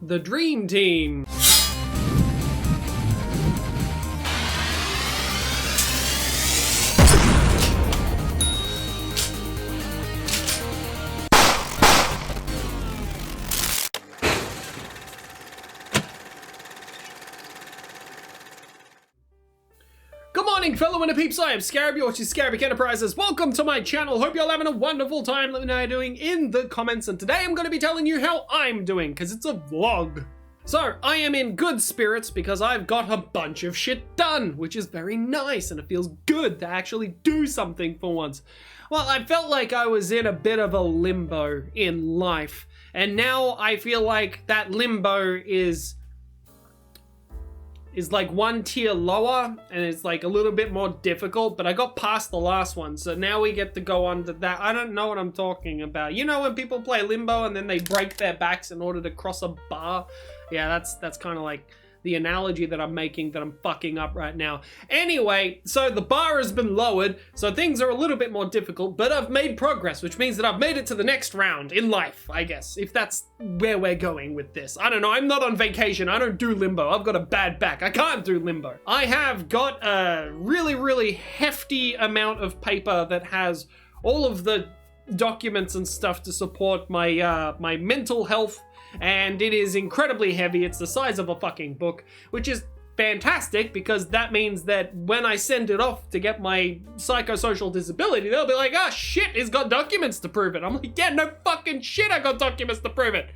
The Dream Team. Good morning, fellow INTERPEEPS. I am Scarab, your Scarabic Enterprises. Welcome to my channel. Hope you're having a wonderful time. Let me know how you're doing in the comments. And today I'm going to be telling you how I'm doing, because it's a vlog. So, I am in good spirits because I've got a bunch of shit done, which is very nice, and it feels good to actually do something for once. Well, I felt like I was in a bit of a limbo in life, and now I feel like that limbo is like one tier lower, and it's like a little bit more difficult, but I got past the last one, so now we get to go on to that. I don't know what I'm talking about. You know when people play limbo and then they break their backs in order to cross a bar? Yeah, that's kind of like the analogy that I'm making that I'm fucking up right now. Anyway, so the bar has been lowered, so things are a little bit more difficult, but I've made progress, which means that I've made it to the next round in life, I guess, if that's where we're going with this. I don't know, I'm not on vacation, I don't do limbo, I've got a bad back, I can't do limbo. I have got a really hefty amount of paper that has all of the documents and stuff to support my my mental health, and it is incredibly heavy. It's the size of a fucking book, which is fantastic because that means that when I send it off to get my psychosocial disability, they'll be like, oh shit, he's got documents to prove it. I'm like, yeah, no fucking shit, I got documents to prove it.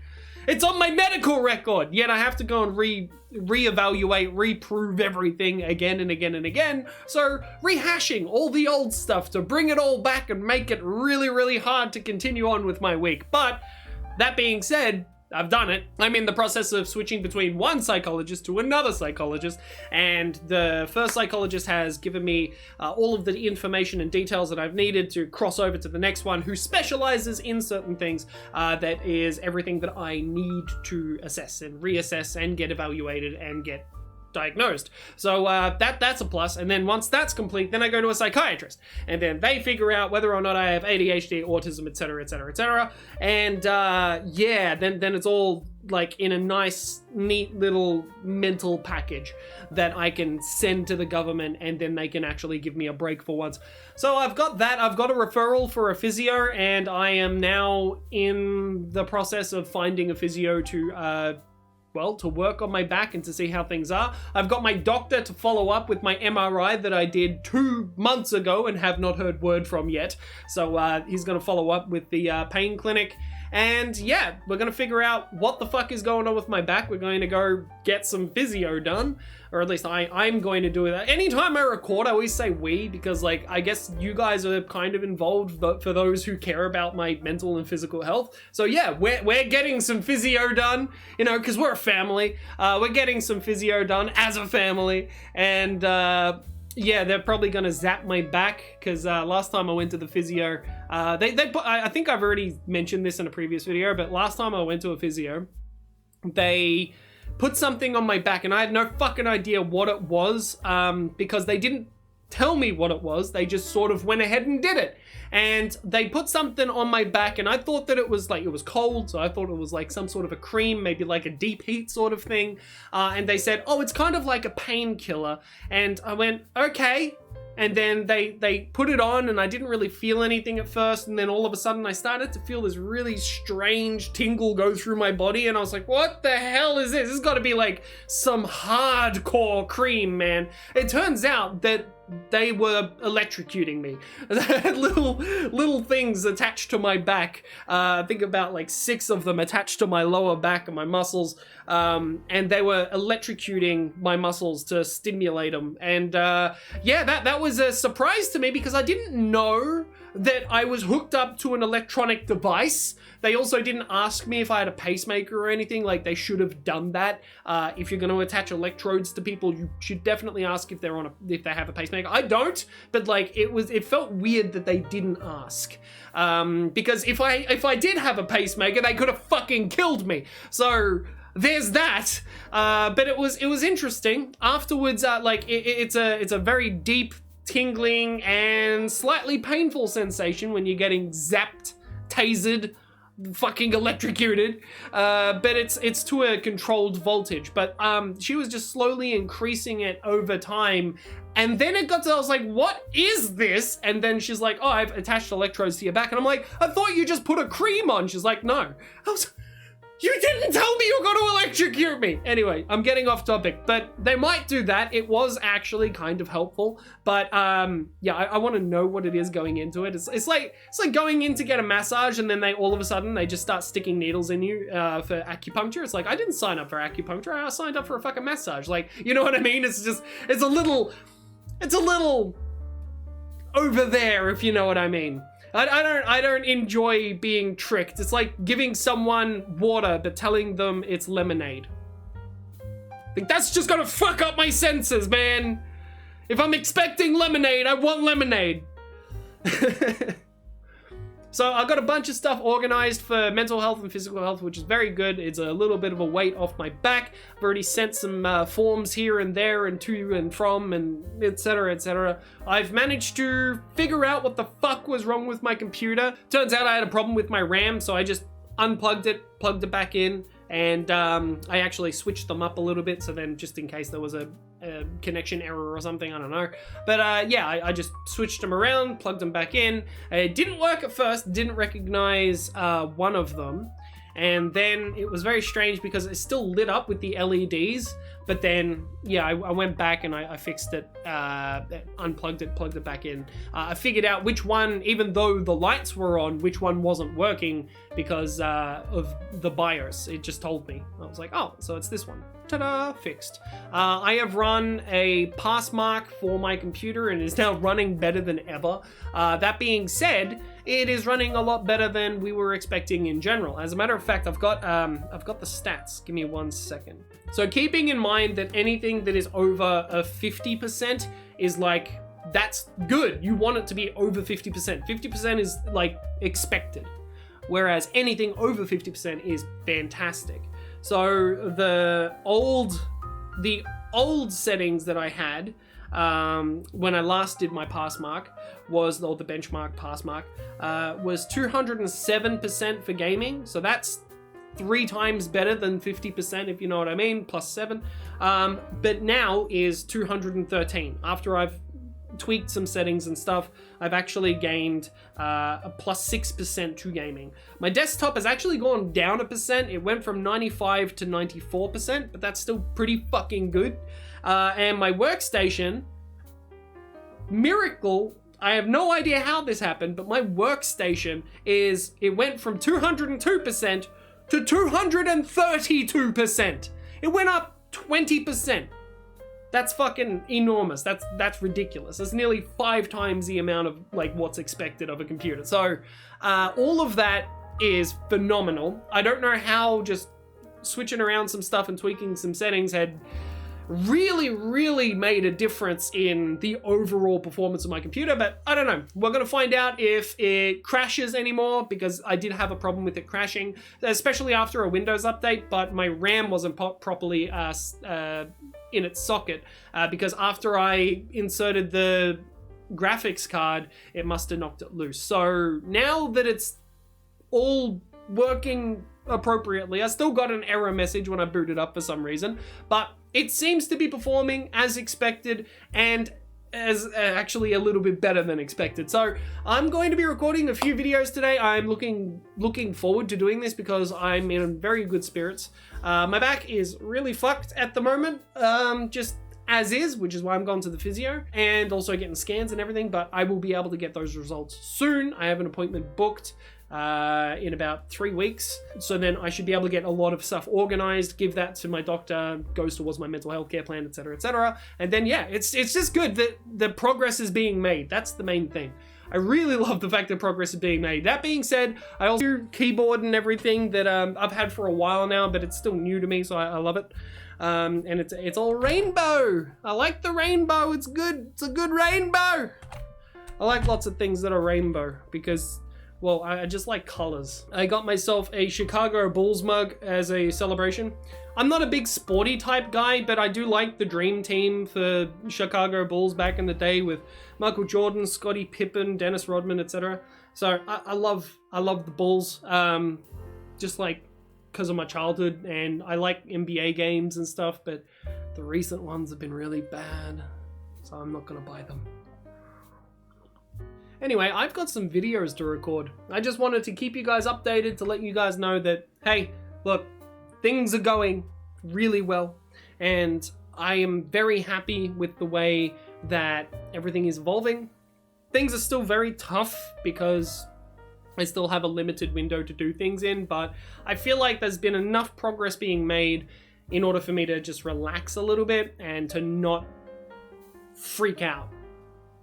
It's on my medical record, yet I have to go and reevaluate, reprove everything again and again and again. So rehashing all the old stuff to bring it all back and make it really hard to continue on with my week. But that being said, I've done it. I'm in the process of switching between one psychologist to another psychologist, and the first psychologist has given me all of the information and details that I've needed to cross over to the next one, who specializes in certain things. That is everything that I need to assess and reassess and get evaluated and get diagnosed. So that's a plus. And then once that's complete, then I go to a psychiatrist, and then they figure out whether or not I have ADHD, autism, etc. And yeah, then it's all like in a nice, neat little mental package that I can send to the government, and then they can actually give me a break for once. So I've got that. I've got a referral for a physio, and I am now in the process of finding a physio to to work on my back and to see how things are. I've got my doctor to follow up with my MRI that I did 2 months ago and have not heard word from yet. So he's going to follow up with the pain clinic. And yeah, we're going to figure out what the fuck is going on with my back. We're going to go get some physio done, or at least I'm going to do that. Anytime I record, I always say we, because like, I guess you guys are kind of involved for those who care about my mental and physical health. So yeah, we're getting some physio done, you know, because we're a family. We're getting some physio done as a family, and yeah, they're probably gonna zap my back, because last time I went to the physio, I think I've already mentioned this in a previous video, but last time I went to a physio, they put something on my back, and I had no fucking idea what it was, because they didn't tell me what it was. They just sort of went ahead and did it. And they put something on my back, and I thought that it was like, it was cold, so I thought it was like some sort of a cream, maybe like a deep heat sort of thing. And they said, oh, it's kind of like a painkiller. And I went, okay. And then they put it on, and I didn't really feel anything at first, and then all of a sudden I started to feel this really strange tingle go through my body, and I was like, what the hell is this? This has got to be like some hardcore cream, man. It turns out that they were electrocuting me. They had little things attached to my back. I think about like 6 of them attached to my lower back and my muscles, and they were electrocuting my muscles to stimulate them. And yeah, that was a surprise to me, because I didn't know that I was hooked up to an electronic device. They also didn't ask me if I had a pacemaker or anything. Like, they should have done that. If you're going to attach electrodes to people, you should definitely ask if they have a pacemaker. I don't, but like, it felt weird that they didn't ask. Because if I did have a pacemaker, they could have fucking killed me. So there's that. But it was interesting. Afterwards, like, it's a very deep, tingling and slightly painful sensation when you're getting zapped, tasered fucking electrocuted, but it's to a controlled voltage. But she was just slowly increasing it over time, and then it got to, I was like, what is this? And then she's like, oh, I've attached electrodes to your back, and I'm like, I thought you just put a cream on. She's like, no. You didn't tell me you were going to electrocute me. Anyway, I'm getting off topic, but they might do that. It was actually kind of helpful, but yeah, I want to know what it is going into it. It's like going in to get a massage, and then all of a sudden they just start sticking needles in you for acupuncture. It's like, I didn't sign up for acupuncture. I signed up for a fucking massage. Like, you know what I mean? It's a little over there, if you know what I mean. I don't enjoy being tricked. It's like giving someone water but telling them it's lemonade. Like, that's just gonna fuck up my senses, man. If I'm expecting lemonade, I want lemonade. So I got a bunch of stuff organized for mental health and physical health, which is very good. It's a little bit of a weight off my back. I've already sent some forms here and there and to and from and etc, etc. I've managed to figure out what the fuck was wrong with my computer. Turns out I had a problem with my RAM, so I just unplugged it, plugged it back in, and I actually switched them up a little bit, so then just in case there was a connection error or something, I don't know. But yeah, I just switched them around, plugged them back in. It didn't work at first, didn't recognize one of them. And then it was very strange because it still lit up with the LEDs. But then, yeah, I went back and I fixed it, unplugged it, plugged it back in. I figured out which one, even though the lights were on, which one wasn't working because of the BIOS. It just told me. I was like, oh, so it's this one. Ta-da, fixed. I have run a pass mark for my computer and is now running better than ever. That being said, it is running a lot better than we were expecting in general. As a matter of fact, I've got the stats. Give me 1 second. So keeping in mind that anything that is over a 50% is like, that's good. You want it to be over 50%. 50% is like expected, whereas anything over 50% is fantastic. So the old settings that I had when I last did my pass mark was, or the benchmark pass mark, was 207% for gaming. So that's 3 times better than 50%, if you know what I mean, plus 7. But now is 213. After I've tweaked some settings and stuff, I've actually gained a plus 6% to gaming. My desktop has actually gone down a percent. It went from 95 to 94%, but that's still pretty fucking good. And my workstation, miracle, I have no idea how this happened, but my workstation it went from 202% to 232%. It went up 20%. That's fucking enormous. That's ridiculous. That's nearly 5 times the amount of like what's expected of a computer. So all of that is phenomenal. I don't know how just switching around some stuff and tweaking some settings had really made a difference in the overall performance of my computer, but I don't know. We're gonna find out if it crashes anymore, because I did have a problem with it crashing, especially after a Windows update, but my RAM wasn't properly in its socket, because after I inserted the graphics card, it must have knocked it loose. So now that it's all working appropriately, I still got an error message when I booted up for some reason, but it seems to be performing as expected and as actually a little bit better than expected. So I'm going to be recording a few videos today. I'm looking forward to doing this because I'm in very good spirits. My back is really fucked at the moment, just as is, which is why I'm going to the physio and also getting scans and everything, but I will be able to get those results soon. I have an appointment booked in about 3 weeks, so then I should be able to get a lot of stuff organized, give that to my doctor, goes towards my mental health care plan, etc, etc. And then yeah, it's just good that the progress is being made. That's the main thing. I really love the fact that progress is being made. That being said, I also do keyboard and everything that I've had for a while now, but it's still new to me, so I love it. And it's all rainbow. I like the rainbow. It's good. It's a good rainbow. I like lots of things that are rainbow because, well, I just like colors. I got myself a Chicago Bulls mug as a celebration. I'm not a big sporty type guy, but I do like the dream team for Chicago Bulls back in the day with Michael Jordan, Scottie Pippen, Dennis Rodman, etc. So I love the Bulls. just like because of my childhood, and I like NBA games and stuff, but the recent ones have been really bad, so I'm not gonna buy them. Anyway, I've got some videos to record. I just wanted to keep you guys updated, to let you guys know that, hey, look, things are going really well, and I am very happy with the way that everything is evolving. Things are still very tough because I still have a limited window to do things in, but I feel like there's been enough progress being made in order for me to just relax a little bit and to not freak out,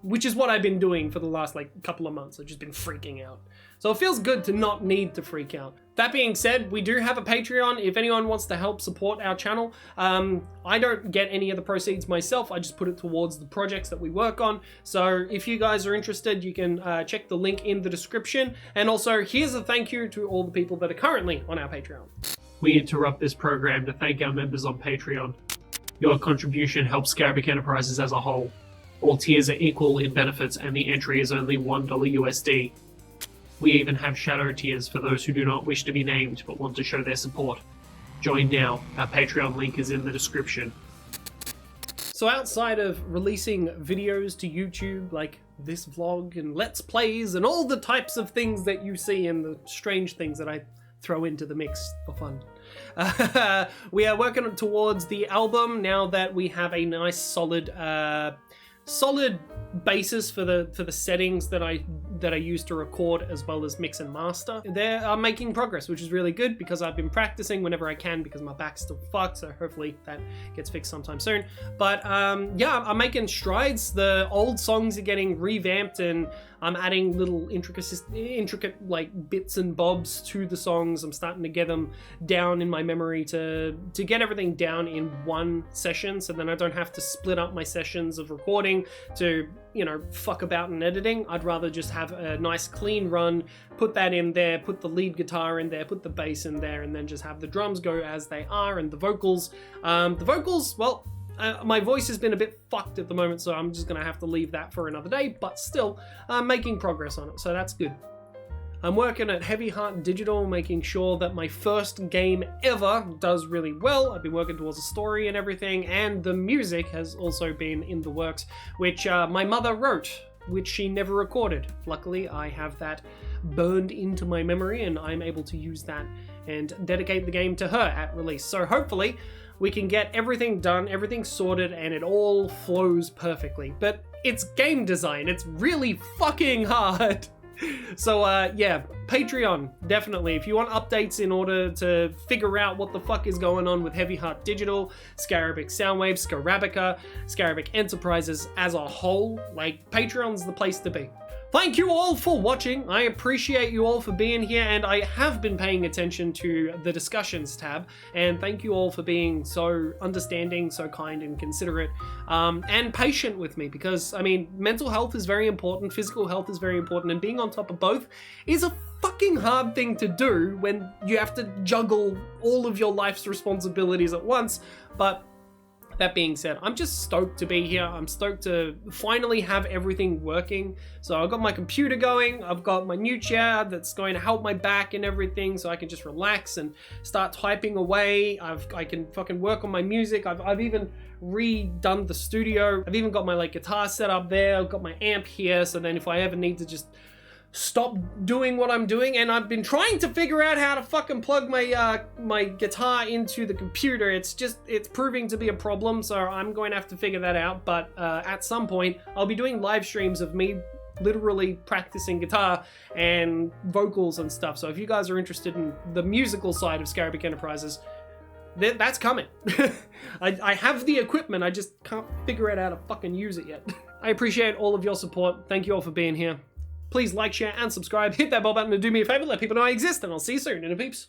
which is what I've been doing for the last couple of months. I've just been freaking out. So it feels good to not need to freak out. That being said, we do have a Patreon if anyone wants to help support our channel. I don't get any of the proceeds myself. I just put it towards the projects that we work on. So if you guys are interested, you can check the link in the description. And also, here's a thank you to all the people that are currently on our Patreon. We interrupt this program to thank our members on Patreon. Your contribution helps Scarabic Enterprises as a whole. All tiers are equal in benefits and the entry is only $1 USD. We even have shadow tiers for those who do not wish to be named but want to show their support. Join now. Our Patreon link is in the description. So outside of releasing videos to YouTube like this vlog and Let's Plays and all the types of things that you see and the strange things that I throw into the mix for fun, we are working towards the album now that we have a nice solid basis for the settings that I use to record as well as mix and master. They are making progress, which is really good because I've been practicing whenever I can because my back's still fucked, so hopefully that gets fixed sometime soon. But yeah, I'm making strides. The old songs are getting revamped and I'm adding little intricate like bits and bobs to the songs. I'm starting to get them down in my memory to get everything down in one session, so then I don't have to split up my sessions of recording to, you know, fuck about in editing. I'd rather just have a nice clean run, put that in there, put the lead guitar in there, put the bass in there, and then just have the drums go as they are, and the vocals. Well, my voice has been a bit fucked at the moment, so I'm just gonna have to leave that for another day, but still, I'm making progress on it, so that's good. I'm working at Heavy Heart Digital, making sure that my first game ever does really well. I've been working towards a story and everything, and the music has also been in the works, which my mother wrote, which she never recorded. Luckily, I have that burned into my memory, and I'm able to use that and dedicate the game to her at release. So hopefully, we can get everything done, everything sorted, and it all flows perfectly. But it's game design. It's really fucking hard. So yeah, Patreon, definitely. If you want updates in order to figure out what the fuck is going on with Heavy Heart Digital, Scarabic Soundwave, Scarabica, Scarabic Enterprises as a whole, like, Patreon's the place to be. Thank you all for watching. I appreciate you all for being here, and I have been paying attention to the discussions tab, and thank you all for being so understanding, so kind and considerate, and patient with me, because, I mean, mental health is very important, physical health is very important, and being on top of both is a fucking hard thing to do when you have to juggle all of your life's responsibilities at once. But that being said, I'm just stoked to be here. I'm stoked to finally have everything working. So I've got my computer going, I've got my new chair that's going to help my back and everything, so I can just relax and start typing away. I can fucking work on my music. I've even redone the studio. I've even got my guitar set up there. I've got my amp here, so then if I ever need to just stop doing what I'm doing, and I've been trying to figure out how to fucking plug my my guitar into the computer. It's proving to be a problem, so I'm going to have to figure that out. But at some point, I'll be doing live streams of me literally practicing guitar and vocals and stuff. So if you guys are interested in the musical side of Scarabic Enterprises, that's coming. I have the equipment, I just can't figure out how to fucking use it yet. I appreciate all of your support. Thank you all for being here. Please like, share, and subscribe. Hit that bell button to do me a favor. Let people know I exist, and I'll see you soon, INTERPEEPS.